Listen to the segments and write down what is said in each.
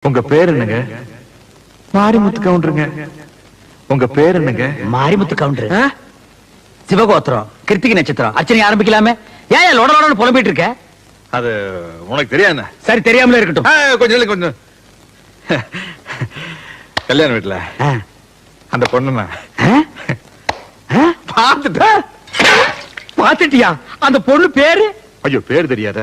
உங்க பேர் என்னங்க? மாரிமுத்து கவுண்டருங்க. உங்க பேர் என்னங்க? மாரிமுத்து கவுண்டர். சிவகோத்திரம், கிருத்திகை நட்சத்திரம். அர்ச்சனை ஆரம்பிக்கலாமே. ஏன் லோட புலம்பிட்டு இருக்க? அது உனக்கு தெரியாது. சரி, தெரியாமலே இருக்கட்டும். கொஞ்சம் கொஞ்சம் கல்யாண வீட்டுல அந்த பொண்ணு பாத்துட்டியா? அந்த பொண்ணு பேரு? ஐயோ, பேர் தெரியாத?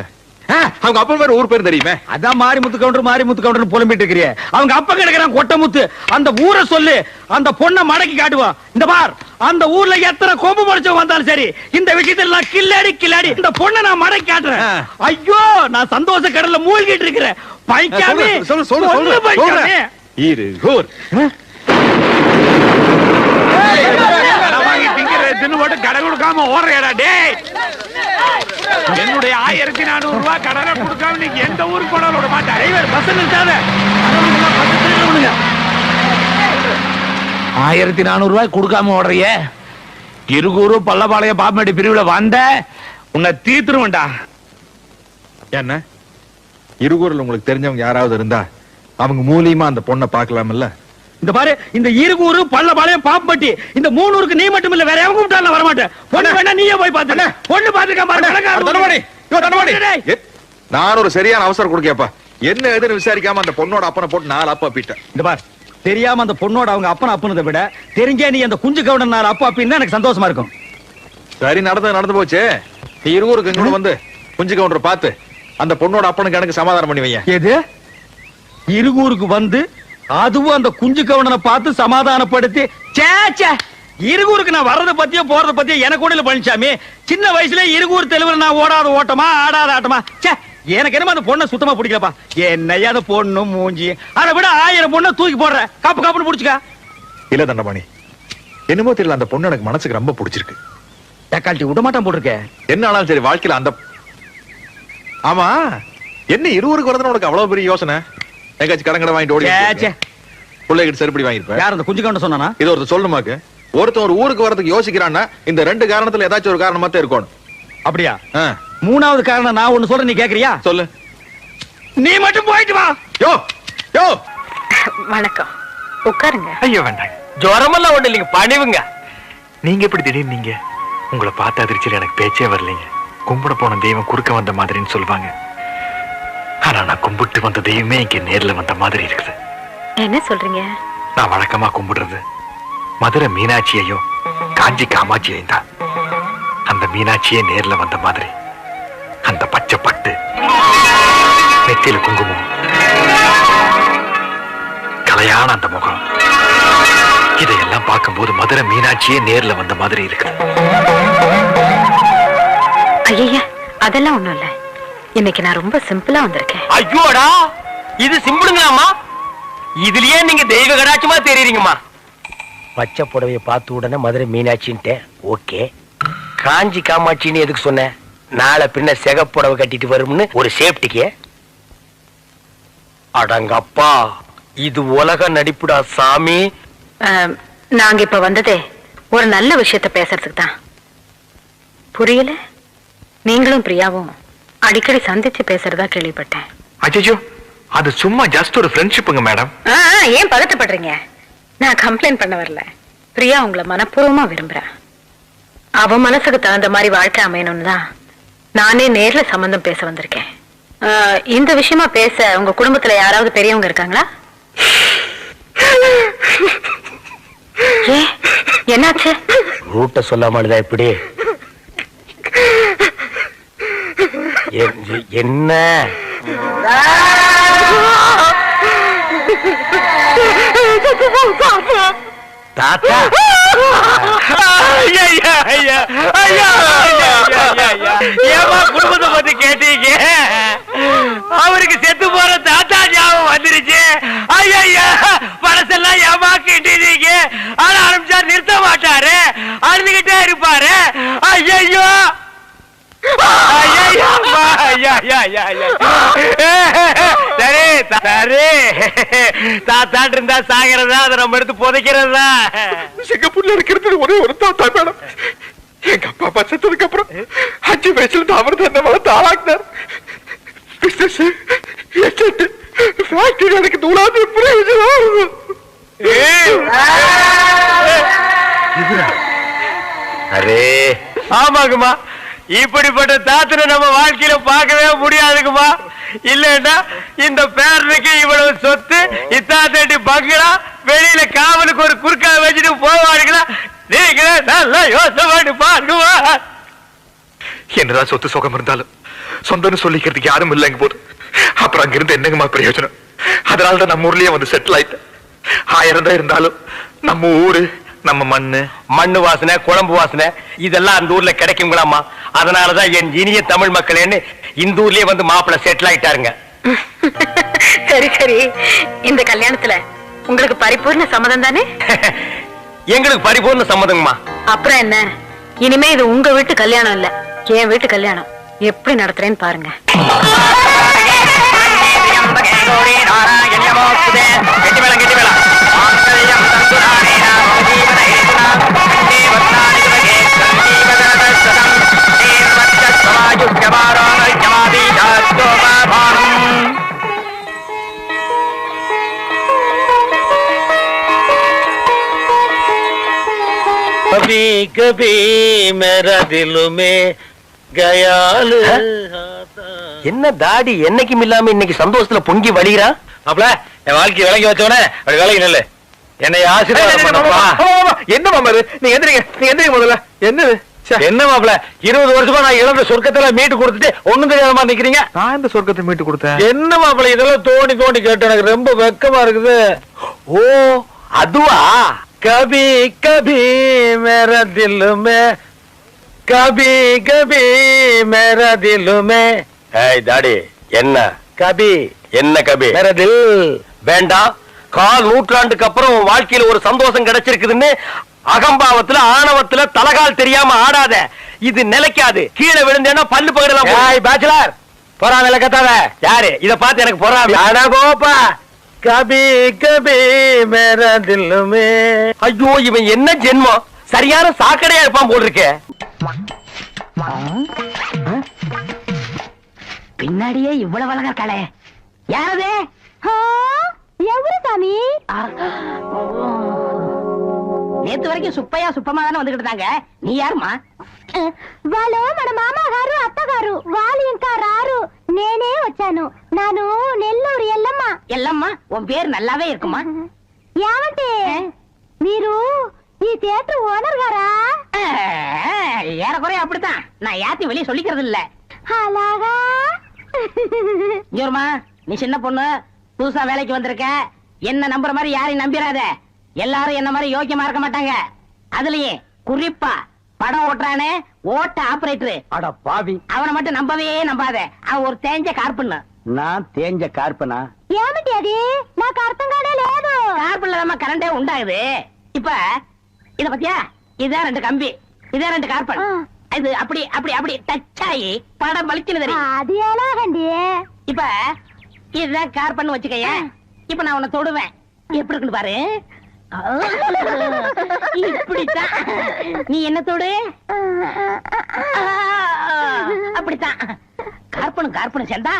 அவங்க அப்பா பேர், ஊர் பேர் தெரியுமே. அதான் மாரிமுத்து கவுண்டர் புலம்பிட்டு இருக்கிறிய. அவங்க அப்பா கிடக்குறான் கொட்டமுத்து. அந்த ஊரை சொல்லு, அந்த பொண்ணை மடக்கி காட்டுவான். இந்த பார், அந்த ஊர்ல எத்தனை கொம்பு முடிச்சவங்க வந்தாலும் சரி, இந்த விஷயத்துல நான் கில்லாடி இந்த பொண்ணை நான் மடக்கி காட்டுறேன். ஐயோ, நான் சந்தோஷ கடல்ல மூழ்கிட்டு இருக்கிறேன். பைக்காமே சொல்லு. கடை கொடுக்காம ஓடுறா டே. என்னுடைய 1400 ரூபாய் கடனை கொடுக்காம நீங்க எந்த ஊருக்கு போனாலும் விட மாட்டேன். 1400 ரூபாய் கொடுக்காம ஓடுறிய. இருகூரு பல்லபாளைய பாப்பமேடு பிரிவுல வந்த உன்னை தீத்துருவேண்டா. என்ன இருகூர்ல உங்களுக்கு தெரிஞ்சவங்க யாராவது இருந்தா அவங்க மூலியமா அந்த பொண்ணை பார்க்கலாம்ல? இந்த பாரு, இந்த இருகூரு பல்லபாளையம் பாப்பட்டி இந்த 3 ஊருக்கு நீ மட்டும் இல்ல, வேற எவங்க கூப்பிட்டாலும் வர மாட்டேன். பொண்ணு வேணா நீயே போய் பாத்து. பொண்ணு பாத்துக்க பாரு. நான் ஒரு சரியான அவசரம் கொடுக்கப்பா. என்ன எதுன்னு விசாரிக்காம அந்த பொண்ணோட அப்பனை போட்டு 4 அப்பா பீட்டேன். இந்த பார், தெரியாம அந்த பொண்ணோட அவங்க அப்பனை அப்புனதை விட தெரிஞ்சே நீ அந்த குஞ்சு கவுடன் 4 அப்பா அப்படின்னு எனக்கு சந்தோஷமா இருக்கும். சரி, நடந்து போச்சு. இருகூருக்கு இங்க வந்து குஞ்சு கவுண்டர் பார்த்து அந்த பொண்ணோட அப்பனுக்கு எனக்கு சமாதானம் பண்ணி வைய. எது? இருகூருக்கு வந்து அதுவும் அந்த குஞ்சு கவுண்டனை பார்த்து சமாதானப்படுத்தி? சேச்சே, இருகூருக்கு நான் வர்றத பத்தியோ போறத பத்தியோ எனக்கு கூட இல்ல பழனிசாமி. சின்ன வயசுல இருகூர் தெலுங்குல நான் ஓடாத ஓட்டமா ஆடாத ஆட்டமா. சே, எனக்கு என்னமா அந்த பொண்ணை சுத்தமா பிடிக்கலப்பா. என்னையா அந்த பொண்ணு மூஞ்சி, அதை விட 1000 பொண்ணை தூக்கி போடுற. காப்புன்னு புடிச்சுக்க. இல்ல தண்டபாணி, என்னமோ தெரியல, அந்த பொண்ணு எனக்கு மனசுக்கு ரொம்ப பிடிச்சிருக்கு. தக்காளி விட மாட்டான் போட்டிருக்க. என்ன ஆனாலும் சரி, வாழ்க்கையில அந்த ஆமா என்ன இருவருக்கு வரதுன்னு உனக்கு அவ்வளவு பெரிய யோசனை? எங்காச்சும் கடங்கடை வாங்கிட்டு ஓடி பிள்ளைகிட்ட செருப்படி வாங்கிருப்பேன். யார் அந்த குஞ்சு கவுண்டர் சொன்னானா? இது ஒருத்தர் சொல்லுமாக்கு. ஒருத்தன் ஒரு ஊருக்கு வரதுக்கு யோசிக்கிறான்னா இந்த 2 காரணத்துல ஏதாச்சும் ஒரு காரணமா தான் இருக்கணும். அப்படியா? 3வது காரணம் நான் ஒண்ணு சொல்றேன், நீ கேக்குறியா? சொல்லு. நீ மட்டும் போயிட்டு வா. யோ யோ, வணக்கம், உட்காருங்க. ஐயோ வேண்டாம், ஜுரமெல்லாம் ஒண்ணு இல்லைங்க, பணிவுங்க. நீங்க எப்படி திடீர்னு நீங்க? உங்களை பார்த்த அதிர்ச்சியில் எனக்கு பேச்சே வரலைங்க. கும்பிட போன தெய்வம் குறுக்க வந்த மாதிரின்னு சொல்லுவாங்க. ஆனா நான் கும்பிட்டு வந்த தெய்வமே இங்க நேர்ல வந்த மாதிரி இருக்குது. என்ன சொல்றீங்க? நான் வழக்கமா கும்பிடுறது மதுரை மீனாட்சியையும் காஞ்சி காமாட்சியையும் தான். அந்த மீனாட்சியே நேர்ல வந்த மாதிரி அந்த பச்சை பட்டு, நெத்தியில குங்குமம், கலையான அந்த முகம், இதையெல்லாம் பார்க்கும்போது மதுரை மீனாட்சியே நேர்ல வந்த மாதிரி இருக்கு. ஐயா, அதெல்லாம் ஒண்ணும் இல்ல. இன்னைக்கு நான் ரொம்ப சிம்பிளா வந்திருக்கேன். ஐயோடா, இது சிம்பிளுங்களாமா? இதுலயே நீங்க தெய்வ கடாட்சமா தெரியுறீங்கம்மா. பச்சை புடவைய பார்த்த உடனே மதுரை மீனாட்சின்ட்டேன். ஓகே, காஞ்சி காமாட்சின்னு எதுக்கு சொன்ன? நாளை பின்ன சிகப்புடவை கட்டிட்டு வரும்னு ஒரு சேஃப்டிக்கு. அடங்கப்பா, இது உலக நடிப்புடா சாமி. நாங்க இப்ப வந்ததே ஒரு நல்ல விஷயத்த பேசுறதுக்கு தான். புரியல? நீங்களும் பிரியாவும் அடிக்கடி சந்திச்சு பேசுறதா கேள்விப்பட்டேன். அச்சோ, அது சும்மா ஜஸ்ட் ஒரு ஃப்ரெண்ட்ஷிப்புங்க மேடம். ஏன் பதட்டப்படுறீங்க? நான் கம்ப்ளைண்ட் பண்ண வரல. பிரியா உங்களை மனப்பூர்வமா விரும்புறா. அவ மனசுக்கு தகுந்த மாதிரி வாழ்க்கை அமையணும்னு தான் நானே நேர்ல சம்பந்தம் பேச வந்திருக்கேன். இந்த விஷயமா பேச உங்க குடும்பத்துல யாராவது பெரியவங்க இருக்காங்களா? என்னாச்சு? ரூட்ட சொல்லாமலுதான் இப்படி என்ன? தாத்தா, ஏமா குடும்பத்தை பத்தி கேட்டீங்க? அவருக்கு செத்து போற தாத்தா ஞாபகம் வந்துருச்சு. ஐயா, பழசெல்லாம் ஏமா கேட்டீங்க? ஆனா ஆரம்பிச்சா நிறுத்த மாட்டாரு, அழுதுகிட்டே இருப்பாரு. ஐயோ தாத்தாட்டு இருந்தா சாகிறதா, அதை நம்ம எடுத்து புதைக்கிறதா? சிங்கப்பூர்ல இருக்கிறது ஒரே ஒரு தாத்தா மேடம். எங்க அப்பா அப்பா செத்ததுக்கு அப்புறம் 5 வயசுல அவர் தான் வளர்த்து ஆளாக்குனார். ஃபேக்டரி எனக்கு தூளாது அரே ஆமாங்கம்மா, இப்படிப்பட்ட தாத்தனை நம்ம வாழ்க்கையில பார்க்கவே முடியாதுங்கம்மா. இல்லன்னா இந்த பேரனுக்கு இவ்வளவு சொத்து, இத்தாத்தி பங்களா, வெளியில காவலுக்கு ஒரு குறுக்கா வச்சுட்டு போவாருங்களா? நீங்க நல்லா யோசனை பண்ணி பாருங்கம்மா. என்னதான் சொத்து சுகம் இருந்தாலும் சொந்தம்னு சொல்லிக்கிறதுக்கு யாரும் இல்லைங்க போது. அப்புறம் அங்கிருந்து என்னங்கம்மா பிரயோஜனம்? அதனாலதான் நம்ம ஊர்லயே வந்து செட்டில் ஆயிட்டேன். 1000 தான் இருந்தாலும் நம்ம ஊரு, நம்ம மண்ணு வாசனை, குழம்பு வாசனை இதெல்லாம் அந்த ஊர்ல கிடைக்குங்களாமா. அதனாலதான் என் இனிய தமிழ் மக்களேன்னு இந்த ஊர்லயே வந்து மாப்பிள்ள செட்டில் ஆயிட்டாருங்க. சரி சரி, இந்த கல்யாணத்துல உங்களுக்கு பரிபூர்ண சம்மதம் தானே? எங்களுக்கு பரிபூர்ண சம்மதங்கம்மா. அப்புறம் என்ன, இனிமே இது உங்க வீட்டு கல்யாணம் இல்ல, என் வீட்டு கல்யாணம். எப்படி நடத்துறேன்னு பாருங்க. कभी कभी मेरा दिल में गयाल என்ன தாடி என்னைக்கும் இல்லாம இன்னைக்கு சந்தோஷத்துல பொங்கி வழிகிறா? அப்பல என் வாழ்க்கை விளங்கி வச்சவனே அப்படி விலகி நில்லு. என்னை ஆசீர்வாதம் பண்ணுப்பா. என்ன மாமா இது? நீங்க எந்திரிங்க முதல்ல. என்னது என்ன மாப்பிள, 20 வருஷமா நான் இழந்த சொர்க்கத்துல மீட்டு கொடுத்துட்டு ஒண்ணும் தெரியாதமா நிக்கிறீங்க. நான் இந்த சொர்க்கத்தை மீட்டு கொடுத்தேன். என்ன மாப்பிள இதெல்லாம் தோண்டி தோண்டி கேட்டு எனக்கு ரொம்ப வெக்கமா இருக்குது. ஓ அதுவா? कभी कभी मेरा दिल में, कभी कभी मेरा दिल में. ஏய் தாடி என்ன कभी என்ன கபி? मेरा दिल. வேண்டாம். 1/4 நூற்றாண்டுக்கு அப்புறம் உன் வாழ்க்கையில ஒரு சந்தோஷம் கிடைச்சிருக்குதுன்னு அகம்பாவத்துல ஆணவத்துல தலகால் தெரியாம ஆடாத. இது நிலைக்காது. கீழே விழுந்தேன்னா பல்லு பகடலாம். ஏய் பேச்சுலர், பொறாம கத்தாத. யாரு இத பார்த்து எனக்கு பொறாம? அடகோப்பா. कभी कभी मेरा दिल में. ஐயோ இவன் என்ன ஜென்மம், சரியான சாக்கடையா இருப்பான் போல் இருக்கே. பின்னாடியே இவ்வளவு அழகா இருக்காளே, யாரது? எவரு சாமி? நேத்து வரைக்கும் சுப்பையா சுப்பமா தானே வந்துகிட்டு இருந்தாங்க. நீ யாருமா? వాళ్ళు మన మామగారు అత్తగారు, వాళ్ళు ఇంకా రారు, నేనే వచ్చాను. నాను నెల్లూరు ఎల్లమ్మ. ఎల్లమ్మా, உன் பேர் நல்லாவே இருக்குமா? ఏమంటే మీరు ఈ థియేటర్ ఓనర్ గారా? ஏறக்குறைய அப்படித்தான். நான் யாத்தி வெளியே சொல்லிக்கிறது இல்ல. అలాగా? ஜோர்மா, நீ சின்ன பொண்ணு, புதுசா வேலைக்கு வந்திருக்க. என்ன நம்புற மாதிரி யாரையும் நம்பிராத. எல்லாரும் என்ன மாதிரி யோக்கியமா இருக்க மாட்டாங்க. அதுலயே குறிப்பா படம் ஓட்டுறானே ஓட்ட ஆபரேட்டர், அட பாவி, அவனை மட்டும் நம்பவே நம்பாத. அவன் ஒரு தேஞ்ச கார்பண்ணு. நான் தேஞ்ச கார்பனா? ఏమిటి అది? నాకు అర్థం కానే లేదు. கார்பன்ல தான் கரண்டே உண்டாகுது. இப்ப இத பத்தியா, இதான் 2 கம்பி, இதான் 2 கார்பன். இது அப்படி அப்படி அப்படி டச் ஆகி படம் பளிச்சுன்னு தெரியும். అది ఎలాగండి? இப்ப இதுதான் கார்பன் வச்சுக்கைய. இப்ப நான் உன்னை தொடுவேன், எப்படி இருக்குன்னு பாரு. இப்படித்தான். நீ என்ன தொடு? அப்படித்தான். கார்பனும் கார்பனும் சேர்ந்தா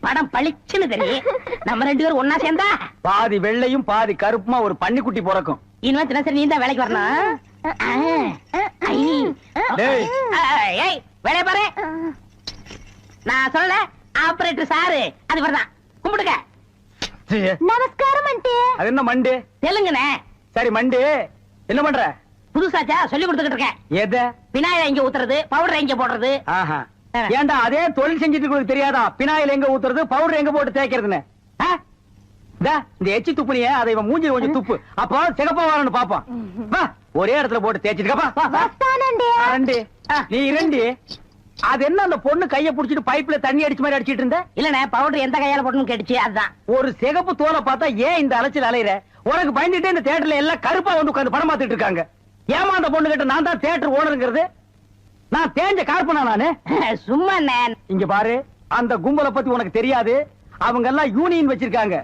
படம் பளிச்சுன்னு தெரியும். நம்ம 2 பேரும் ஒன்னா சேர்ந்தா பாதி வெள்ளையும் பாதி கருப்புமா ஒரு பன்னிக்குட்டி பிறக்கும். இனிமே தினசரி நீ தான் வேலைக்கு வரணும். ஏய் வேலைய பாரு. நான் சொல்ல ஆபரேட்டர் சாரு அது வரதான். கும்பிடுங்க. நமஸ்காரம் అంటే. அது என்ன மண்டு? தெலுங்குனே. சரி மண்டு, என்ன பண்ற? புதுசாச்சா சொல்லி கொடுத்துக்கிட்டு இருக்கேன். எத? விநாயகர் எங்க ஊத்துறது, பவுடர் எங்க போடுறது. ஆஹா, ஏண்டா அதே தொழில் செஞ்சுட்டு உங்களுக்கு தெரியாதா? பினாயில் எங்க ஊத்துறது, பவுடர் எங்க போட்டு தேய்க்கிறதுன்னு? இந்த எச்சி துப்புனிய அதை இவன் மூஞ்சி கொஞ்சம் துப்பு, அப்போ சிகப்பா வரணும் பாப்பான். வா, ஒரே இடத்துல போட்டு தேய்ச்சிட்டு நீ 2. அது என்ன அந்த பொண்ணு கைய புடிச்சிட்டு பைப்ல தண்ணி அடிச்ச மாதிரி அடிச்சிட்டு இருந்த? இல்லனே, பவுடர் எந்த கையால போடணும்னு கேட்டுச்சு, அதுதான். ஒரு சிகப்பு தோலை பார்த்தா ஏன் இந்த அலைச்சல் அலையிற? உனக்கு பயந்துட்டே இந்த தியேட்டர்ல எல்லாம் கருப்பா வந்து உட்கார்ந்து படம் பார்த்துட்டு இருக்காங்க. ஏமா அந்த பொண்ணு கிட்ட நான் தான் தியேட்டர் ஓனருங்கிறது? நான் தேஞ்ச கார்பனா நானு? சும்மா இங்க பாரு, அந்த கும்பலை பத்தி உனக்கு தெரியாது. அவங்க எல்லாம் யூனியன் வச்சிருக்காங்க.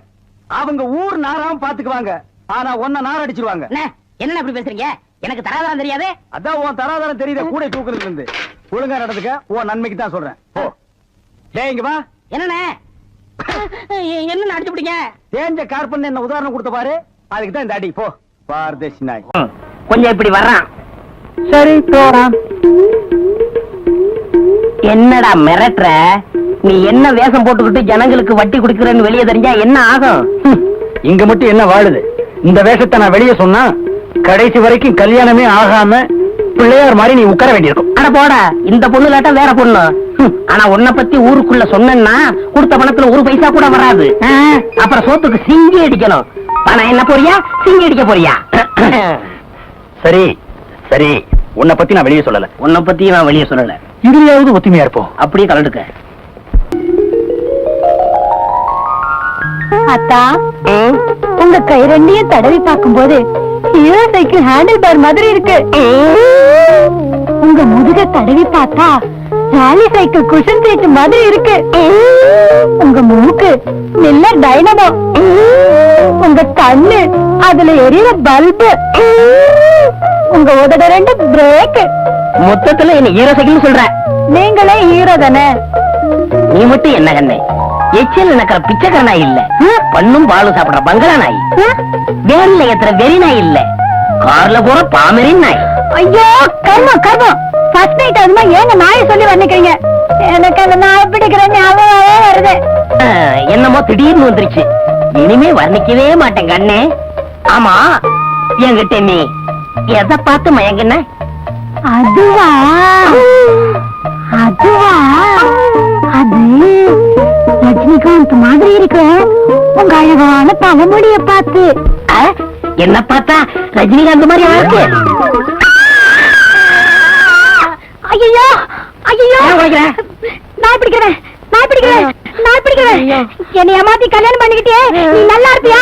அவங்க ஊர் நாராம பாத்துக்குவாங்க. ஆனா ஒன்ன நார் அடிச்சிருவாங்க. என்ன அப்படி பேசுறீங்க? எனக்கு தராதரம் தெரியாது. அதான் உன் தராதரம் தெரியுத கூட தூக்குறதுல இருந்து. ஒழுங்கா நடந்துக்க, உன் நன்மைக்கு தான் சொல்றேன். ஓ டேய் இங்க வா. என்னண்ணே? என்ன அடிச்சு பிடிங்க? தேஞ்ச கார்பன் என்ன உதாரணம் கொடுத்த பாரு, அதுக்கு தான் இந்த அடி. போ பார்தேசி நாய். கொஞ்சம் இப்படி வர்றான். சரி போறான். என்னடா மிரட்டுற? நீ என்ன வேஷம் போட்டுக்கிட்டு ஜனங்களுக்கு வட்டி குடுக்கறன்னு வெளியே தெரிஞ்சா என்ன ஆகும்? இங்க மட்டும் என்ன வாழுது? இந்த வேஷத்தை நான் வெளியே சொன்னா கடைசி வரைக்கும் கல்யாணமே ஆகாம பிள்ளையார் மாதிரி நீ உட்கார வேண்டியிருக்கும். அட போடா, இந்த பொண்ணு இல்லாட்டா வேற பொண்ணு. ஆனா உன்னை பத்தி ஊருக்குள்ள சொன்னா கொடுத்த பணத்துல ஒரு பைசா கூட வராது. அப்புறம் சோத்துக்கு சிங்கி அடிக்கணும். பணம் என்ன போறியா, சிங்கி அடிக்க போறியா? சரி சரி, உன்னை பத்தி நான் வெளியே சொல்லல. உன்னை பத்தி நான் வெளியே சொல்லல. இதுலயாவது ஒத்துமையா இருப்போம். அப்படியே கலந்துக்க. அத்தா, உங்க கை ரெண்டையும் தடவி பார்க்கும்போது ஹீரோ சைக்கிள் ஹேண்டில் பார் மாதிரி இருக்கு. உங்க முதுக தடவி பார்த்தா ராலி சைக்கிள் குஷன் சீட் மாதிரி இருக்கு. உங்க மூக்கு நல்ல டைனமோ. உங்க கண்ணு அதுல எரியற பல்பு. உங்க உதட ரெண்டு பிரேக். மொத்தத்துல என்ன ஹீரோ சைக்கிள் சொல்ற? நீங்களே ஹீரோ தானே? நீ மட்டும் என்ன கண்ணே, எச்சில் நடக்கிற பிச்சைக்கார நாய் இல்ல, பண்ணும் பாலும் சாப்பிடுற பங்களா நாய், வேன்ல ஏத்துற வெறி நாய் இல்ல, கார்ல போற பாமரின் நாய். ஐயோ கர்மம் கர்மம். ஃபர்ஸ்ட் நைட் அதுமா ஏங்க நாயை சொல்லி வர்ணிக்கிறீங்க? எனக்கு அந்த நாய் பிடிக்கிற ஞாபகமே வருது. என்னமோ திடீர்னு வந்துருச்சு. இனிமே வர்ணிக்கவே மாட்டேன் கண்ணே. ஆமா, என்கிட்ட நீ எதை பார்த்து மயங்குன? அதுவா அதுவா அது ரஜினிகாந்த் மாதிரி இருக்கு உங்க அழகான தலைமுடிய பார்த்து. என்ன பார்த்தா ரஜினிகாந்த் மாதிரி இருக்கு? ஐயோ ஐயோ, நாய் பிடிக்கிறேன் நாய் பிடிக்கிறேன் நாய் பிடிக்கிறேன். என்னை ஏமாத்தி கல்யாணம் பண்ணிக்கிட்டே நீ நல்லா இருப்பியா?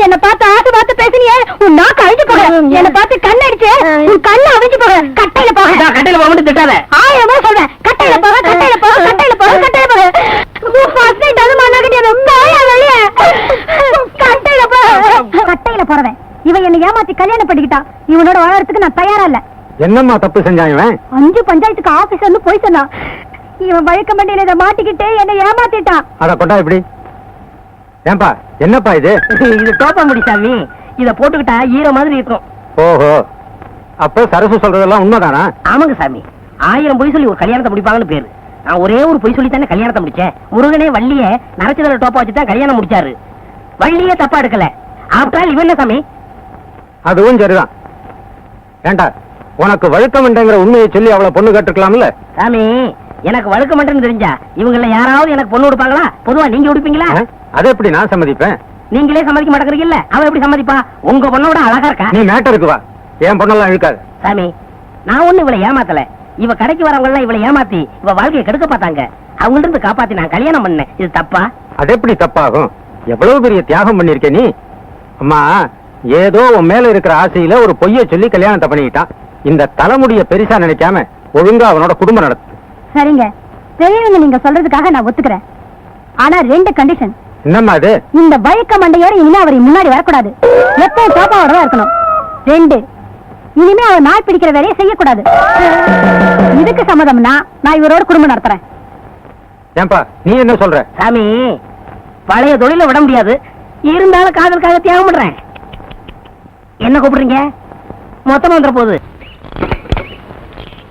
என்ன பார்த்து ஆசை பார்த்து பேசினியே, உன் நாக்கு அழிஞ்சு போக. என்ன பார்த்து கண் அடிச்சு உன் கண்ணு அழிஞ்சு போக. கட்டையில போக. கட்டையில போக மட்டும் திட்டாத. 1000 முறை சொல்றேன். கட்டையில போக கட்டையில போக கட்டையில போக கட்டையில போக. ஃபர்ஸ்ட் நைட் அது மண்ணாகிட்டே போயா வெளிய. கட்டையில போக. கட்டையில போறவன் இவன் என்ன ஏமாத்தி கல்யாணம் பண்ணிக்கிட்டா. இவனோட வாழறதுக்கு நான் தயாரா இல்ல. என்னம்மா தப்பு செஞ்சான் இவன்? 5 பஞ்சாயத்துக்கு ஆபீஸ் வந்து போய் சொன்னான். இவன் வழக்க மண்டியில இதை மாட்டிக்கிட்டு என்ன ஏமாத்திட்டான். அட கொண்டா இப்படி. ஏன்பா என்னப்பா இது? இது டோப்பா முடி சாமி. இத போட்டுக்கிட்டா ஹீரோ மாதிரி இருக்கும். ஓஹோ, அப்ப சரசு சொல்றதெல்லாம் உண்மைதானா? ஆமாங்க சாமி, 1000 பொய் சொல்லி ஒரு கல்யாணத்தை முடிப்பாங்கன்னு பேரு. நான் ஒரே ஒரு பொய் சொல்லி தானே கல்யாணத்தை முடிச்சேன். முருகனே வள்ளிய நரச்சதல டோப்பா வச்சு தான் கல்யாணம் முடிச்சாரு. வள்ளியே தப்பா எடுக்கல. ஆப்டால் இவன் என்ன சாமி? அதுவும் சரிதான். ஏண்டா, உனக்கு வழுக்கமண்டங்கிற உண்மையை சொல்லி அவளை பொண்ணு கேட்டுக்கலாம்ல? சாமி, எனக்கு வழுக்க மாட்டேன்னு தெரிஞ்சா இவங்கள யாராவது எனக்கு பொண்ணு கொடுப்பாங்களா? பொதுவா நீங்க கொடுப்பீங்களா? அதை எப்படி நான் சம்மதிப்பேன்? நீங்களே சம்மதிக்க மாட்டேங்கிறீங்கல்ல, அவ எப்படி சம்மதிப்பா? உங்க பொண்ணோட அழகா இருக்கா. நீ மேட்டருக்கு வா, என் பொண்ணெல்லாம் இழுக்காது. சாமி, நான் ஒண்ணு இவளை ஏமாத்தல. இவ கடைக்கு வரவங்க எல்லாம் இவளை ஏமாத்தி இவ வாழ்க்கையை கெடுக்க பார்த்தாங்க. அவங்கள்ட்ட இருந்து காப்பாத்தி நான் கல்யாணம் பண்ணேன். இது தப்பா? அது எப்படி தப்பாகும்? எவ்வளவு பெரிய தியாகம் பண்ணிருக்க நீ. அம்மா, ஏதோ உன் மேல இருக்கிற ஆசையில ஒரு பொய்ய சொல்லி கல்யாணத்தை பண்ணிக்கிட்டான். இந்த தலைமுடிய பெருசா நினைக்காம ஒழுங்கா அவனோட குடும்பம் நடத்து. சரிங்க, பெரியவங்க நீங்க சொல்றதுக்காக நான் ஒத்துக்கிறேன். ஆனா 2 கண்டிஷன். என்னம்மா அது? இந்த வழுக்க மண்டையோட இனிமே அவர் முன்னாடி வரக்கூடாது. எப்பவும் டோப்பாவோட தான் இருக்கணும். 2, இனிமே அவர் நாய் பிடிக்கிற வேலையை செய்யக்கூடாது. இதுக்கு சம்மதம்னா நான் இவரோட குடும்பம் நடத்துறேன். ஏன்பா நீ என்ன சொல்ற? சாமி, பழைய தொழில விட முடியாது. இருந்தாலும் காதலுக்காக தியாகம் பண்றேன். என்ன கூப்பிடுறீங்க? மொத்தமா வந்துற போகுது.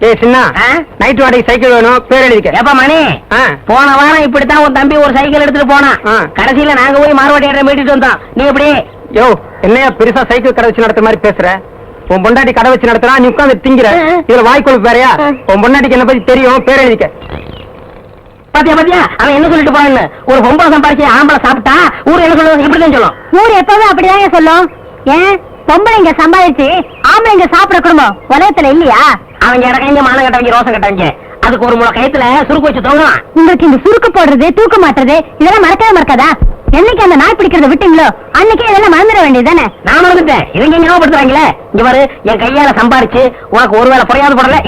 ஏய் சின்ன, நைட் வாடகை சைக்கிள் வேணும், பேர் எழுதிக்க. ஏப்பா மணி, போன வாரம் இப்படித்தான் உன் தம்பி ஒரு சைக்கிள் எடுத்துட்டு போனான். கடைசியில நாங்க போய் மார்வாடி இடம் மீட்டிட்டு வந்தோம். நீ எப்படி? யோ, என்னையா பெருசா சைக்கிள் கடை வச்சு நடத்துற மாதிரி பேசுற? உன் பொண்டாட்டி கடை வச்சு நடத்துறா, நீ உட்காந்து திங்கிற. இதுல வாய்க்கொழுப்பு வேறையா? உன் பொண்டாட்டிக்கு என்ன பத்தி தெரியும், பேர் எழுதிக்க. பாத்தியா பாத்தியா, அவன் என்ன சொல்லிட்டு போறான்னு. ஒரு பொம்பளை சம்பாதிச்சு ஆம்பளை சாப்பிட்டா ஊர் என்ன சொல்லுவாங்க? இப்படிதான் சொல்லும். ஊர் எப்பவும் அப்படிதான் சொல்லும். ஏன் பொம்பளைங்க சம்பாதிச்சு ஆம்பளைங்க சாப்பிட குடும்பம் உலகத்துல இல்லையா? அவங்க இடக்கங்க மானம் கட்டவங்க ரோசம் கட்டவங்க. அதுக்கு ஒரு முளை கயத்துல சுருக்கு வச்சு தோங்கலாம். உங்களுக்கு இந்த சுருக்கு போடுறது, தூக்க மாட்டுறது இதெல்லாம் மறக்கவே மறக்காதா? என்னைக்கு அந்த நாய் பிடிக்கிறத விட்டீங்களோ அன்னைக்கே இதெல்லாம் மறந்துட வேண்டியதுதானே? நான் மறந்துட்டேன். இவங்க ஞாபகப்படுத்துறாங்களே. இங்க பாரு, என் கையால சம்பாரிச்சு உனக்கு ஒருவேளை புறையாவது போடல,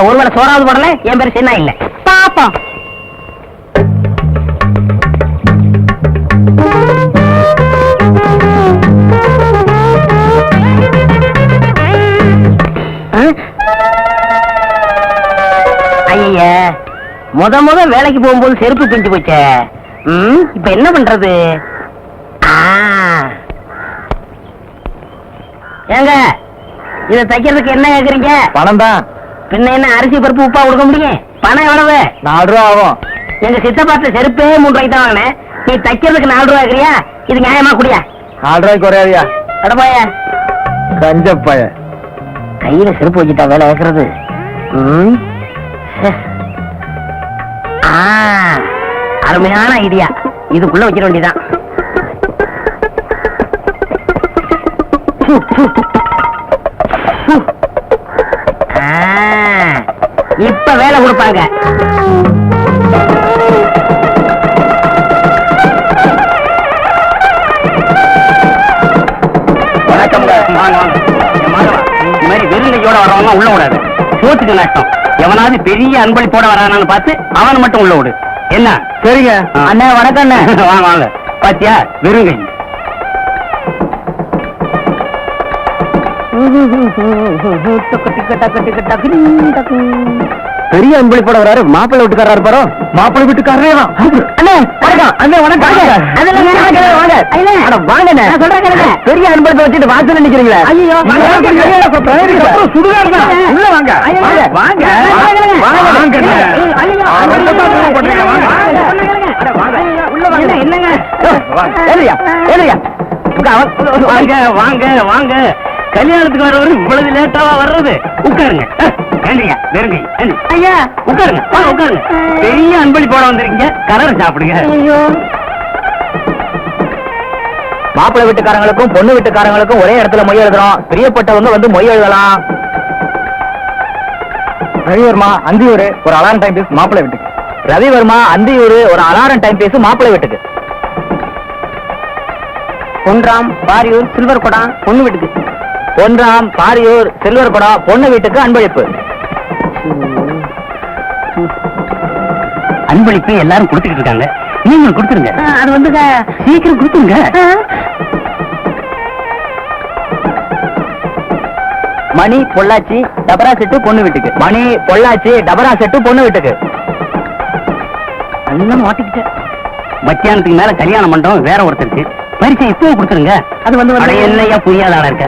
ஒருவேளை சோறாவது போடல. என் பேரு சின்ன இல்ல. பாப்போம். ஐய, முத வேலைக்கு போகும்போது செருப்பு பிஞ்சு போச்சே. இப்ப என்ன பண்றது? ஏங்க இத தைக்கிறதுக்கு என்ன கேக்குறீங்க? பணம் தான். பின்ன என்ன அரிசி பருப்பு உப்பா கொடுக்க முடியும்? பணம் எவ்வளவு? 4 ரூபா ஆகும். எங்க சித்தப்பாட்ட செருப்பே 3 ரூபாய்க்கு தான் வாங்கினேன். நீ தைக்கிறதுக்கு 4 ரூபா கேக்குறியா? இது நியாயமா குடியா? 4 ரூபாய்க்கு குறையாதியா? அடப்பாய கஞ்சப்பாய. கையில செருப்பு வச்சுட்டா வேலை கேக்குறது. அருமையான ஐடியா. இதுக்குள்ள வச்சிட வேண்டியதான். இப்ப வேலை கொடுப்பாங்க. வணக்கம்ங்க. வாங்க வாங்க. இந்த மாதிரி வெறுங்கையோட வரவங்க உள்ள விடாது. சோத்துக்கு நஷ்டம். எவனாவது பெரிய அன்பளிப்போட வரானான்னு பார்த்து அவனை மட்டும் உள்ள விடு. என்ன? சரிங்க. அண்ணா வணக்கம் அண்ணா. வாங்க வாங்க. பாத்தியா வெறுங்கை. பெரிய அன்பளிப்போட வராரு. மாப்பிள்ளை வீட்டுக்காரர் பாரு. மாப்பிள்ளை வீட்டுக்காரரே தான். அண்ணே வணக்கம். அண்ணே வணக்கம். பெரிய அன்பளிப்பை வச்சுட்டு வாசல் நிக்கிறீங்களா? ஐயோ சுடுகாடு தான். உள்ள வாங்க. வாங்க என்னங்க வாங்க வாங்க வாங்க. கல்யாணத்துக்கு வரவரு இவ்வளவு லேட்டாவா வர்றது? உட்காருங்க. ஏண்டிங்க வெறுங்கை. ஐயா உட்காருங்க. உட்காருங்க. பெரிய அன்பளிப்போட வந்திருக்கீங்க. கலர் சாப்பிடுங்க. ஐயோ மாப்பிள்ளை வீட்டுக்காரங்களுக்கும் பொண்ணு வீட்டுக்காரங்களுக்கும் ஒரே இடத்துல மொய் எழுதுறோம். பிரியப்பட்டவங்க வந்து மொய் எழுதலாம். ரவிவர்மா அந்தியூர் ஒரு அலாரம் டைம் பீஸ் மாப்பிள்ளை வீட்டுக்கு. ரவிவர்மா அந்தியூர் ஒரு அலாரம் டைம் பீஸ் மாப்பிள்ளை வீட்டுக்கு. பொன்ராம் பாரியூர் சில்வர் குடம் பொண்ணு வீட்டுக்கு. பொன்ராம் பாரியூர் சில்வர் குடம் பொண்ணு வீட்டுக்கு அன்பளிப்பு. அன்பளிப்பு எல்லாரும் கொடுத்துக்கிட்டு இருக்காங்க. நீங்க கொடுத்துருங்க. அது வந்துங்க சீக்கிரம் கொடுத்துருங்க. மணி பொள்ளாச்சி டபரா செட்டு பொண்ணு வீட்டுக்கு. மணி பொள்ளாச்சி டபரா செட்டு பொண்ணு வீட்டுக்கு. எல்லாம் மாட்டிக்கிட்டேன். மத்தியானத்துக்கு மேல கல்யாண மண்டபம் வேற ஒருத்தருக்கு. பரிசை இப்போ கொடுத்துருங்க. அது வந்து என்னையா புரியாத ஆளா இருக்க?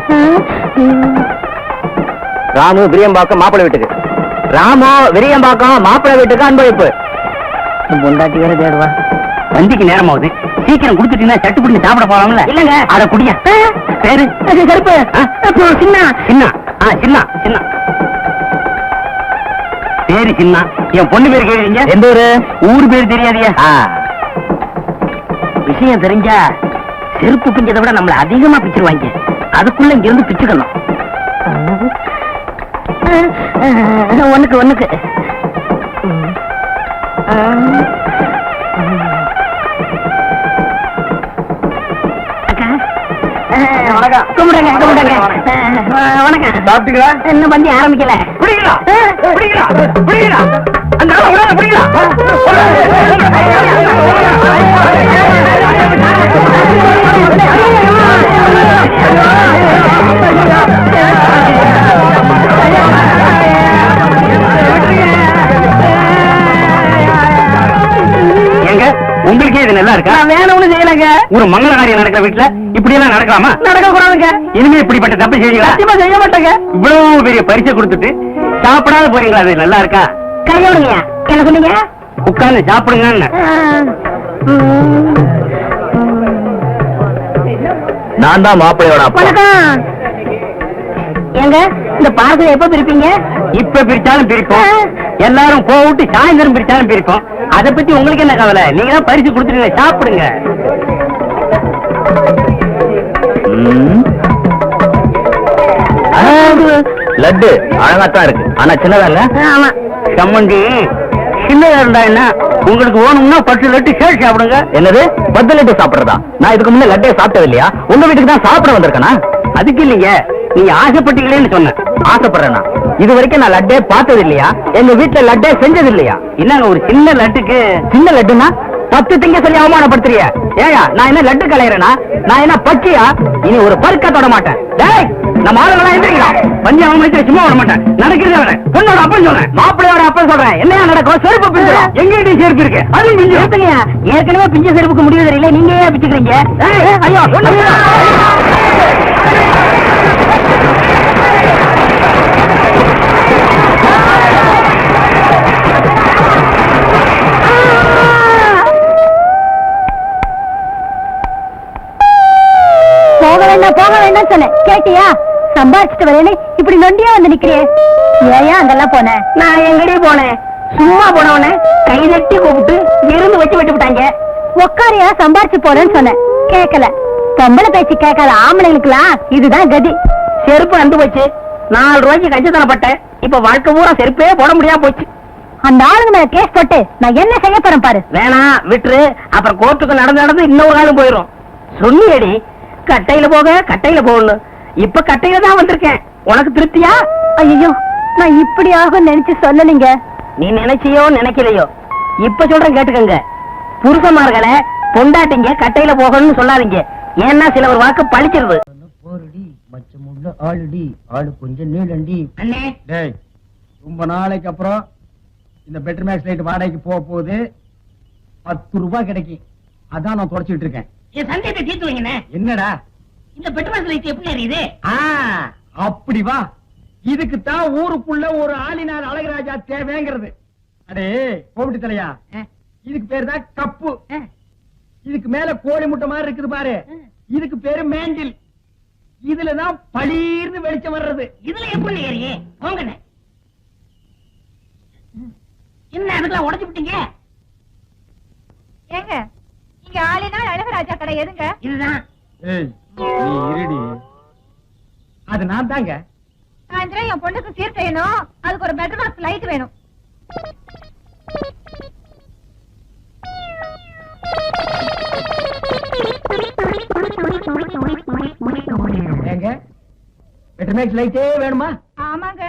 ராமு விரியம்பாக்கம் மாப்பிள்ளை வீட்டுக்கு. ராமு விரியம்பாக்கம் மாப்பிள்ளை வீட்டுக்கு அன்பளிப்பு. பொண்டாட்டி வேற தேடுவா. வண்டிக்கு நேரம் ஆகுது. சீக்கிரம் கொடுத்துட்டீங்கன்னா சட்டு பிடிச்சி சாப்பிட போறாங்கல்ல. இல்லங்க அத குடியா. பேரு கருப்பு சின்ன சின்ன. சின்ன சின்ன பேரு சின்ன. என் பொண்ணு பேரு கேளுங்க. எந்த ஊரு? ஊரு பேரு தெரியாதியா? விஷயம் தெரிஞ்சா செருப்பு பிஞ்சதை விட நம்மள அதிகமா பிச்சிருவாங்க. அதுக்குள்ள இங்க இருந்து பிச்சுக்கணும். ஒண்ணுக்கு வணக்கம். கும்பிடுங்க வணக்கம். சாப்பிட்டீங்களா? இன்னும் பந்தி ஆரம்பிக்கல. எங்க உங்களுக்கே இது நல்லா இருக்கா? நான் வேற ஒண்ணும் செய்யலங்க. ஒரு மங்கள காரியம் நடக்கிற வீட்டுல இப்படி எல்லாம் நடக்கலாமா? நடக்க கூடாதுங்க. இனிமே இப்படிப்பட்ட தப்பு செய்வீங்களா? சத்தியமா செய்ய மாட்டேங்க. இவ்வளவு பெரிய பரிசை கொடுத்துட்டு சாப்பிடாத போறீங்களா? அது நல்லா இருக்கா? கையோடுங்க. என்ன சொன்னீங்க? உட்கார்ந்து சாப்பிடுங்க. நான் தான் மாப்பிள்ளையோட அப்பா. வணக்கம். ஏங்க இந்த பார்சல் எப்ப பிரிப்பீங்க? இப்ப பிரிச்சாலும் பிரிப்போம். எல்லாரும் போட்டு சாயந்தரம் பிரிச்சாலும் பிரிப்போம். அத பத்தி உங்களுக்கு என்ன கவலை? நீங்க தான் பரிசு கொடுத்துருங்க. சாப்பிடுங்க. லட்டு அழகாத்தான் இருக்கு. ஆனா சின்னதா இல்ல. ஆமா. சம்மந்தி சின்னதா இருந்தா என்ன? உங்களுக்கு வேணும்னா 10 லட்டு சேர்த்து சாப்பிடுங்க. என்னது 10 லட்டு சாப்பிடுறதா? நான் இதுக்கு முன்ன லட்டே சாப்பிட்டது இல்லையா? உங்க வீட்டுக்கு தான் சாப்பிட வந்திருக்கேனா? அதுக்கு இல்லைங்க, நீங்க ஆசைப்பட்டீங்களேன்னு சொன்னேன். ஆசைப்படுறேனா? இது வரைக்கும் நான் லட்டே பார்த்தது இல்லையா? எங்க வீட்டுல லட்டே செஞ்சது இல்லையா? என்னங்க ஒரு சின்ன லட்டுக்கு? சின்ன லட்டுனா 10 திங்க சொல்லி அவமானப்படுத்துறிய? ஏயா நான் என்ன லட்டு கலையறேனா? நான் என்ன பச்சியா? இனி ஒரு பருக்க தொட மாட்டேன். டேய் நம்ம ஆளுங்களா எந்திரிக்கலாம். பஞ்சி அவமானத்தை சும்மா விட மாட்டேன். நடக்கிறத விட பொண்ணோட அப்பன் சொல்றேன், மாப்பிள்ளையோட அப்பன் சொல்றேன். என்னையா நடக்கும்? செருப்பு பிஞ்சிடும். எங்க செருப்பு இருக்கு? அது பிஞ்சு எடுத்துங்க. ஏற்கனவே பிஞ்ச செருப்புக்கு முடிவு தெரியல, நீங்க ஏன் பிச்சுக்கிறீங்க? ஐயோ போக வேண்டாம் சொன்னேன், கேட்டியா? சம்பாதிச்சுட்டு வரேன்னு இப்படி நொண்டியா வந்து நிக்கிறியே, ஏன் அங்கெல்லாம் போன? நான் எங்கடி போனேன்? சும்மா போனவனே கை தட்டி கூப்பிட்டு விருந்து வச்சு விட்டு விட்டாங்க. உக்காரியா சம்பாரிச்சு போறேன்னு சொன்னேன், கேட்கல. பொம்பளை பேச்சு கேட்காத ஆம்பளைங்களுக்குலாம் இதுதான் கதி. செருப்பு அந்து போச்சு. 4 ரூபாய்க்கு கஞ்சத்தனப்பட்டேன். இப்ப வாழ்க்கை பூரா செருப்பே போட முடியாம போச்சு. அந்த ஆளுங்க மேல கேஸ் போட்டு நான் என்ன செய்ய போறேன் பாரு. வேணாம் விட்டுரு. அப்புறம் கோர்ட்டுக்கு நடந்து இன்னொரு காலம் போயிரும். சொன்னியடி கட்டையில போக கட்டையில போகணும். இப்ப கட்டையில தான் வந்திருக்கேன். உனக்கு திருப்தியா? ஐயோ, நான் இப்படி ஆகும் நினைச்சு சொல்லலீங்க. நீ நினைச்சியோ நினைக்கலையோ, இப்ப சொல்றேன் கேட்டுக்கங்க. புருஷமார்களை பொண்டாட்டிங்க கட்டையில போகணும்னு சொல்லாதீங்க. ஏன்னா சில ஒரு வாக்கு பழிச்சிருது. போரடி மச்சமுள்ள ஆளுடி, ஆளு கொஞ்சம் நீளண்டி. அண்ணே டேய், ரொம்ப நாளைக்கு அப்புறம் இந்த பெட்டர் மேக்ஸ் லைட் வாடகைக்கு போக போகுது. 10 ரூபாய் கிடைக்கும். அதான் நான் தொடச்சிட்டு இருக்கேன். என் சந்தேகத்தை தீர்த்து வைங்கண்ணே. என்னடா இந்த பெட்ரோல் லைட் எப்படி அறியுது? அப்படி வா. இதுக்கு தான் ஊருக்குள்ள ஒரு ஆளினார் அழகராஜா தேவைங்கிறது. அடே கோவிட்டு தலையா, இதுக்கு பேரு தான் கப்பு. இதுக்கு மேல கோழி முட்டை மாதிரி இருக்குது பாரு, இதுக்கு பேரு மேண்டில். இதுலதான் பளீர்னு வெளிச்சம் வர்றது. இதுல எப்படி ஏறியே? போங்கண்ணே. என்ன அதுக்கெல்லாம் உடைச்சு விட்டீங்க? ஏங்க, இங்க ஆளினால் அழகராஜா கடை எதுங்க? இதுதான். ஏய், நீ இருடி. அது நான் தாங்க. சாயந்தரம் என் பொண்ணுக்கு சீர் செய்யணும், அதுக்கு ஒரு பெட்டர் பாக்ஸ் லைட் வேணும். ஏங்க, பெட்டர் மேக்ஸ் லைட்டே வேணுமா? ஆமாங்க.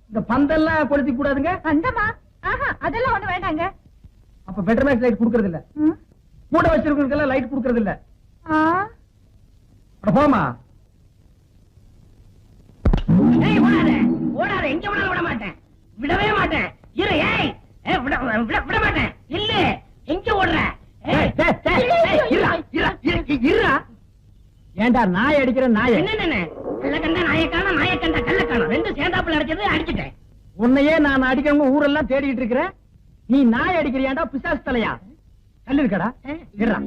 இந்த பந்தெல்லாம் கொளுத்தி கூடாதுங்க. அந்தமா அதெல்லாம் ஒண்ணு வேண்டாங்க. அப்ப பெட்டர் மேக்ஸ் லைட் குடுக்கறது இல்ல. கூட வச்சிருக்கிறதுக்கெல்லாம் லைட் குடுக்கறது இல்ல. போமா. ஏய் ஓடாத, ஓடாத. எங்க விட விட மாட்டேன், விடவே மாட்டேன். இரு. ஏய் விட மாட்டேன். இல்ல எங்க ஓடுற? ஏண்டா நாய் அடிக்கிற நாய? என்ன கல்ல கண்டா நாயக்கான, நாயக்கண்டா கல்ல காணும். ரெண்டு சேர்ந்தாப்புல அடிச்சது அடிச்சிட்டேன். உன்னையே நான் அடிக்கிறவங்க ஊரெல்லாம் தேடிட்டு இருக்கிறேன். நீ நாய் அடிக்கிறியாண்டா பிசாசு தலையா? கல்லு இருக்கடா, இருடா.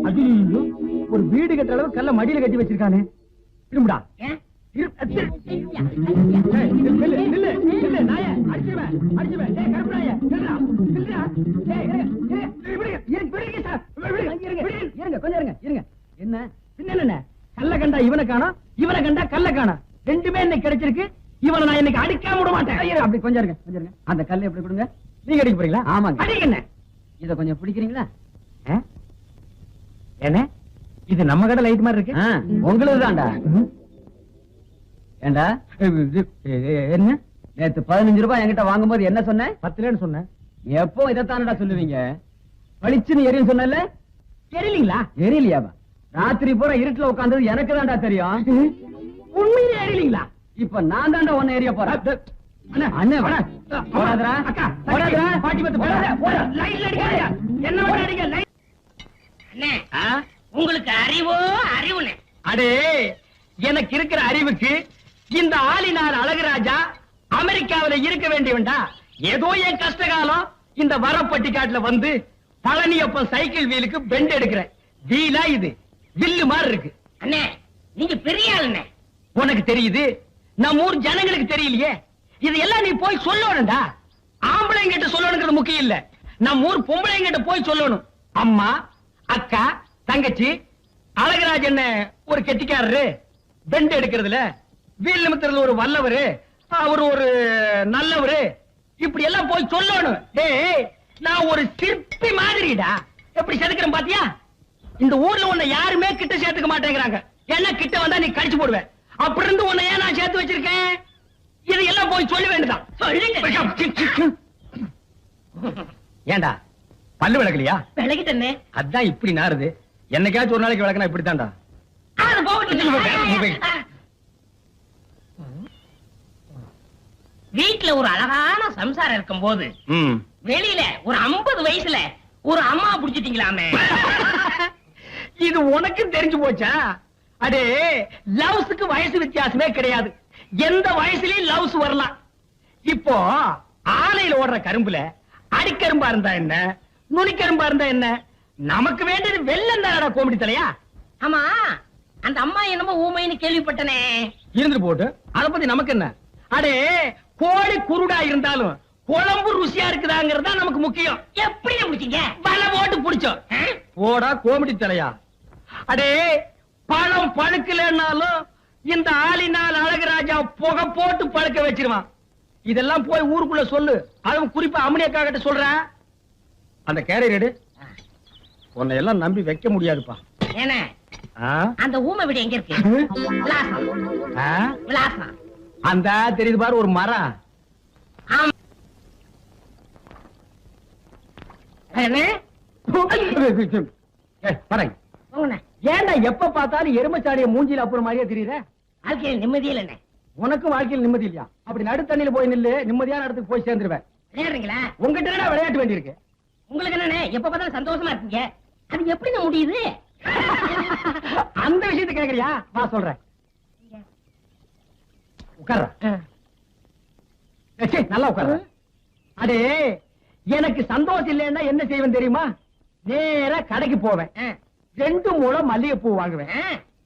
ஐயோ, ஒரு வீடு கட்டுற அளவு கல்ல மடியில கட்டி வச்சிருக்கானே. திரும்புடா. என்ன கல்ல கண்டா இவனை காணோம், இவனை கண்டா கல்ல காணோம். ரெண்டுமே இன்னைக்கு கிடைச்சிருக்கு. இவனை நான் இன்னைக்கு அடிக்காம விட மாட்டேன். அப்படி கொஞ்சம் இருங்க, கொஞ்சம் இருங்க. அந்த கல்லை எப்படி கொடுங்க. நீங்க அடிக்க போறீங்களா? ஆமாங்க. அடிக்கண்ணே. இத கொஞ்சம் பிடிக்கிறீங்களா? என்ன இது நம்ம கடை லைட் மாதிரி இருக்கு? உங்களுக்கு தான்டா. ஏண்டா என்ன நேத்து 15 ரூபாய் என்கிட்ட வாங்கும்போது என்ன சொன்ன? 10 சொன்னேன். எப்போ இதைத்தானடா சொல்லுவீங்க? பளிச்சுன்னு எரியும் சொன்னல, எரியலீங்களா? எரியலையாவா? ராத்திரி பூரா இருட்டுல உட்கார்ந்தது எனக்கு தான்டா தெரியும். உண்மையிலே எரியலீங்களா? இப்ப நான் தான்டா ஒன்னு எரிய போறேன். அண்ணே போடாதடா, போடாதடா. பாட்டி பத்து போடாத. லைட்ல அடிக்காதயா. என்ன பண்ண அடிக்க? லைட். அண்ணே உங்களுக்கு அறிவோ அறிவுனே. அடே, எனக்கு இருக்கிற அறிவுக்கு இந்த ஆளினார் அழகராஜா அமெரிக்காவில இருக்க வேண்டியவன்டா. ஏதோ என் கஷ்ட காலம் இந்த வரப்பட்டிக்காட்டுல வந்து பழனியப்ப சைக்கிள் வீலுக்கு பெண்ட் எடுக்கிறேன். வீலா இது வில்லு மாதிரி இருக்கு. அண்ணே நீங்க பெரிய ஆளுண்ணே. உனக்கு தெரியுது, நம்ம ஊர் ஜனங்களுக்கு தெரியலையே. இது எல்லாம் நீ போய் சொல்லணும்டா. ஆம்பளைங்கிட்ட சொல்லணுங்கிறது முக்கியம் இல்ல, நம்ம ஊர் பொம்பளைங்கிட்ட போய் சொல்லணும். அம்மா, அக்கா, தங்கச்சி, அழகராஜ் என்ன ஒரு கெட்டிக்காரரு, பெண்ட் எடுக்கிறதுல வீல் நிமித்தத்துல ஒரு வல்லவரு, அவரு ஒரு நல்லவரு, இப்படி எல்லாம் போய் சொல்லணும். டேய், நான் ஒரு சிற்பி மாதிரிடா. எப்படி செதுக்கிறேன் பாத்தியா? இந்த ஊர்ல உன்னை யாருமே கிட்ட சேர்த்துக்க மாட்டேங்கிறாங்க. ஏன்னா கிட்ட வந்தா நீ கடிச்சு போடுவேன். அப்படி இருந்து உன்னை ஏன் நான் சேர்த்து வச்சிருக்கேன்? இது எல்லாம் போய் சொல்ல வேண்டியதான். ஏண்டா பல்லு விளக்கலையா? விளக்கிட்டே. அதான் இப்படி நாறுது. என்னைக்காச்சும் ஒரு நாளைக்கு விளக்குனா இப்படித்தான்டா. வீட்டுல ஒரு அழகான சம்சாரம் இருக்கும் போது வெளியில ஒரு 50 வயசுல ஒரு அம்மா புடிச்சிட்டீங்களாமே. இது உனக்கு தெரிஞ்சு போச்சா? அடே, லவ்ஸுக்கு வயசு வித்தியாசமே கிடையாது. எந்த வயசுலயும் லவ்ஸ் வரலாம். இப்போ ஆலையில ஓடுற கரும்புல அடிக்கரும்பா இருந்தா என்ன, நுனிக்கரும்பா இருந்தா என்ன? நமக்கு வேண்டியது வெள்ளம் தானடா கோமடி தலையா. ஆமா, அந்த அம்மா என்னமோ ஊமைன்னு கேள்விப்பட்டனே. இருந்து போட்டு அத பத்தி நமக்கு என்ன? அடே, கோழி குருடா இருந்தாலும் குழம்பு ருசியா இருக்குதாங்கிறது தான் நமக்கு முக்கியம். எப்படி முடிச்சீங்க? வலை போட்டு புடிச்சோம். போடா கோமடி தலையா. அடே, பழம் பழுக்கலன்னாலும் இந்த ஆளினால் அழகுராஜா புகை போட்டு பழுக்க வச்சிருவான். இதெல்லாம் போய் ஊருக்குள்ள சொல்லு. அதுவும் குறிப்பா அம்மனியக்கா கிட்ட சொல்றேன். அந்த கேரியர் உன்னை எல்லாம் நம்பி வைக்க முடியாதுப்பா. என்ன அந்த ஊமை வீடு எங்க இருக்கு? விலாசம். விலாசம் அந்த தெரியுது பாரு, ஒரு மரம். ஏன்டா எப்ப பார்த்தாலும் எருமச்சாடிய மூஞ்சில அப்புறம் மாதிரியே தெரியுற? வாழ்க்கையில் நிம்மதியில் என்ன? உனக்கும் வாழ்க்கையில் நிம்மதி இல்லையா? அப்படி நடுத்தண்ணில போய் நில்லு, நிம்மதியான இடத்துக்கு போய் சேர்ந்துருவேன். விளையாடுறீங்களா? உங்ககிட்ட என்ன விளையாட்டு வேண்டியிருக்கு? உங்களுக்கு என்னன்னு எப்ப பார்த்தாலும் சந்தோஷமா இருக்கீங்க. அது எப்படி முடியுது? அந்த விஷயத்தை கேக்குறியா? வா சொல்றேன். உட்கார்ற. நல்லா உட்கார்ற. அடே, எனக்கு சந்தோஷம் இல்லைன்னா என்ன செய்வேன் தெரியுமா? நேரா கடைக்கு போவேன். 2 முழம் மல்லிகைப்பூ வாங்குவேன்.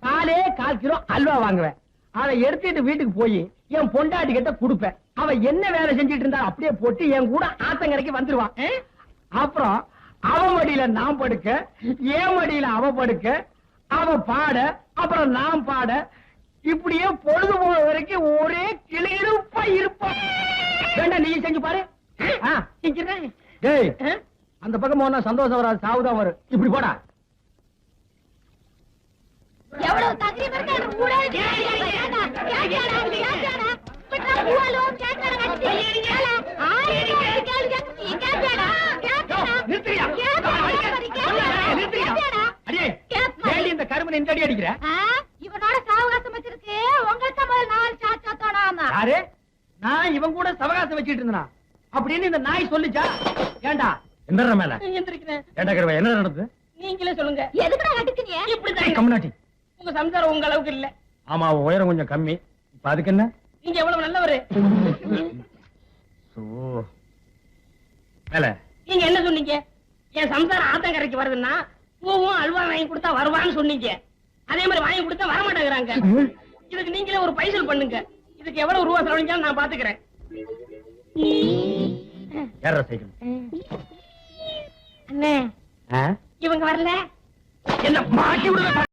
4 கிலோ அல்வா வாங்குவேன். அதை எடுத்துட்டு வீட்டுக்கு போய் என் பொண்டாட்டி கிட்ட கொடுப்பேன். அவ என்ன வேலை செஞ்சிட்டு இருந்தா அப்படியே போட்டு என் கூட ஆத்தங்கரைக்கு வந்துருவான். அப்புறம் அவ மடியில நான் படுக்க, என் மடியில அவ படுக்க, அவ பாட, அப்புறம் நான் பாட, இப்படியே பொழுது போன வரைக்கும் ஒரே கிளியிருப்பா இருப்பான். வேண்டாம், நீ செஞ்சு பாரு. டேய், அந்த பக்கம் போனா சந்தோஷம் வராது, சாவுதான் வரும். இப்படி போடா. எவ்வளவு தகரீம் இருக்கு எனக்கு கூட இந்த கருமனை இந்த அடி அடிக்கிற? இவனோட சாவகாசம் வச்சிருக்கு. உங்கள்கிட்ட முதல் 4 சாச்சாத்தோட யாரு? நான் இவன் கூட சவகாசம் வச்சிட்டு இருந்தா அப்படின்னு இந்த நாய் சொல்லிச்சா? ஏண்டா என்ன மேல ஏண்டா கருவா, என்ன நடந்தது? நீங்களே சொல்லுங்க. எதுக்குடா கட்டுக்குங்க? இப்படிதான் கம்னாட்டி. உங்க சம்சாரம் உங்க அளவுக்கு இல்ல. ஆமா, உயரம் கொஞ்சம் கம்மி. இப்ப அதுக்கு என்ன? நீங்க எவ்வளவு நல்லவரு. நீங்க என்ன சொன்னீங்க? என் சம்சாரம் ஆத்தங்கரைக்கு வருதுன்னா பூவும் அல்வா வாங்கி கொடுத்தா வருவான்னு சொன்னீங்க. அதே மாதிரி வாங்கி கொடுத்தா வரமாட்டேங்கிறாங்க. இதுக்கு நீங்களே ஒரு பைசல் பண்ணுங்க. இதுக்கு எவ்வளவு ரூபா செலவழிஞ்சாலும் நான் பாத்துக்கிறேன். அண்ணே, இவங்க வரல. என்ன மாட்டி விடுற?